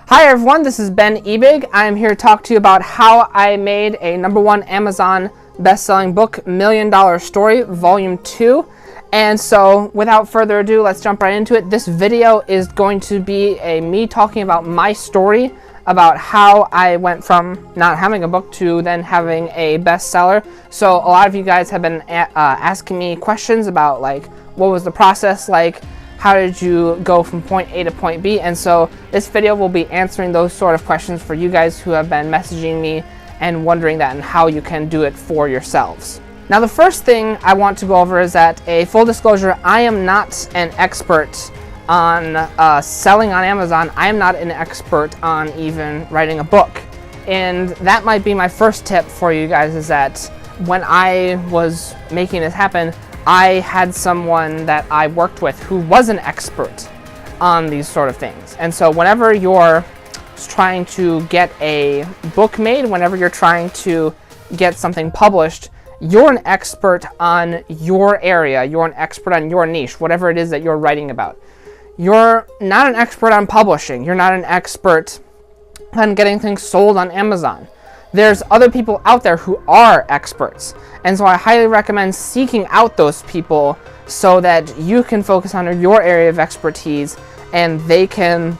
Hi everyone, this is Ben Ebig. I'm here to talk to you about how I made a #1 Amazon best-selling book, Million Dollar Story, Volume 2. And so, without further ado, let's jump right into it. This video is going to be me talking about my story, about how I went from not having a book to then having a bestseller. So a lot of you guys have been asking me questions about like, what was the process like? How did you go from point A to point B? And so this video will be answering those sort of questions for you guys who have been messaging me and wondering that and how you can do it for yourselves. Now the first thing I want to go over is that, a full disclosure, I am not an expert on selling on Amazon. I am not an expert on even writing a book. And that might be my first tip for you guys, is that when I was making this happen, I had someone that I worked with who was an expert on these sort of things. And so whenever you're trying to get a book made, whenever you're trying to get something published, you're an expert on your area, you're an expert on your niche, whatever it is that you're writing about. You're not an expert on publishing, you're not an expert on getting things sold on Amazon. There's other people out there who are experts. And so I highly recommend seeking out those people so that you can focus on your area of expertise and they can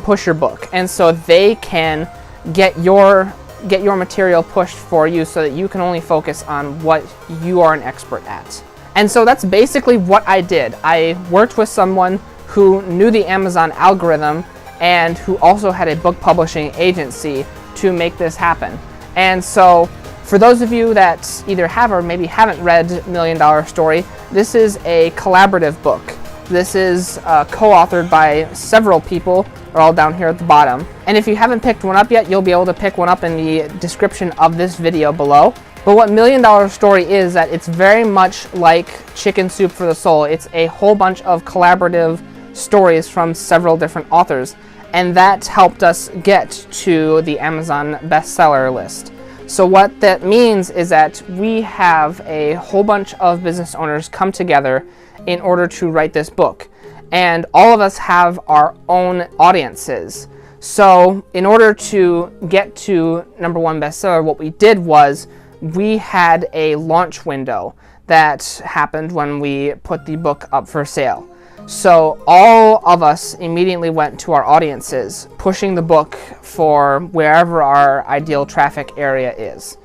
push your book. And so they can get your material pushed for you so that you can only focus on what you are an expert at. And so that's basically what I did. I worked with someone who knew the Amazon algorithm and who also had a book publishing agency to make this happen. And so for those of you that either have or maybe haven't read Million Dollar Story, this is a collaborative book. This is co-authored by several people. They're all down here at the bottom. And if you haven't picked one up yet, you'll be able to pick one up in the description of this video below. But what Million Dollar Story is that it's very much like Chicken Soup for the Soul. It's a whole bunch of collaborative stories from several different authors. And that helped us get to the Amazon bestseller list. So what that means is that we have a whole bunch of business owners come together in order to write this book. And all of us have our own audiences. So in order to get to #1 bestseller, what we did was we had a launch window that happened when we put the book up for sale. So all of us immediately went to our audiences, pushing the book for wherever our ideal traffic area is.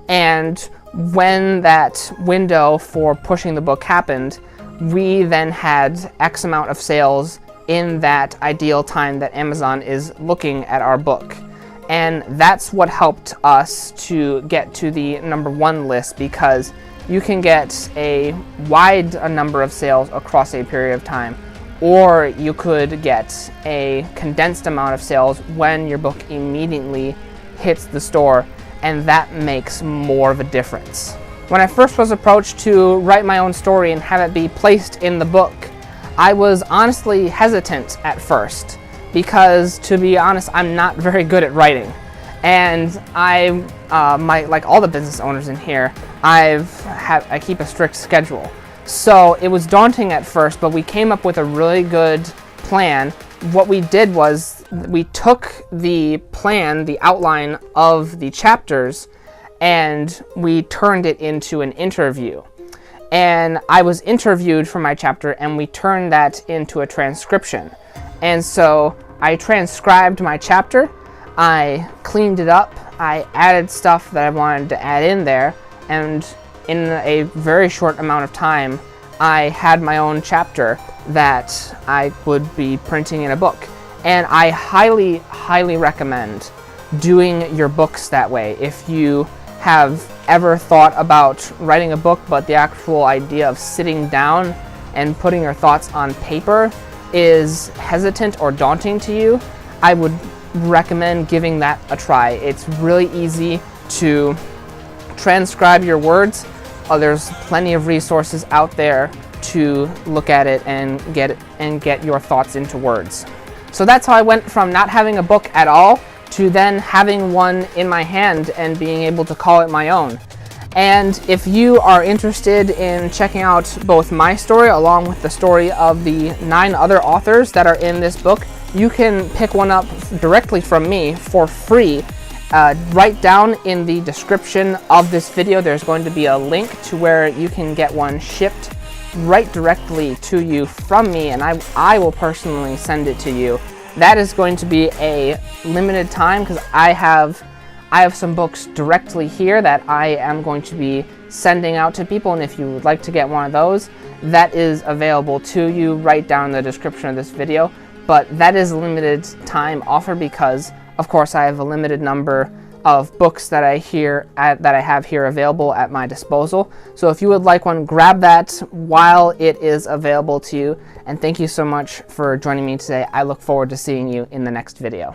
And when that window for pushing the book happened, we then had X amount of sales in that ideal time that Amazon is looking at our book. And that's what helped us to get to the #1 list, because you can get a wide number of sales across a period of time, or you could get a condensed amount of sales when your book immediately hits the store, and that makes more of a difference. When I first was approached to write my own story and have it be placed in the book, I was honestly hesitant at first, because to be honest, I'm not very good at writing. And like all the business owners in here, I keep a strict schedule. So it was daunting at first, but we came up with a really good plan. What we did was we took the plan, the outline of the chapters, and we turned it into an interview. And I was interviewed for my chapter, and we turned that into a transcription. And so I transcribed my chapter, I cleaned it up, I added stuff that I wanted to add in there, and in a very short amount of time, I had my own chapter that I would be printing in a book. And I highly, highly recommend doing your books that way. If you have ever thought about writing a book, but the actual idea of sitting down and putting your thoughts on paper is hesitant or daunting to you, I would recommend giving that a try. It's really easy to transcribe your words. There's plenty of resources out there to look at it and get your thoughts into words. So that's how I went from not having a book at all to then having one in my hand and being able to call it my own. And if you are interested in checking out both my story along with the story of the 9 other authors that are in this book, you can pick one up directly from me for free. Right down in the description of this video, there's going to be a link to where you can get one shipped right directly to you from me, and I will personally send it to you. That is going to be a limited time because I have some books directly here that I am going to be sending out to people, and if you would like to get one of those, that is available to you right down in the description of this video. But that is a limited time offer because, of course, I have a limited number of books that I have here available at my disposal. So if you would like one, grab that while it is available to you. And thank you so much for joining me today. I look forward to seeing you in the next video.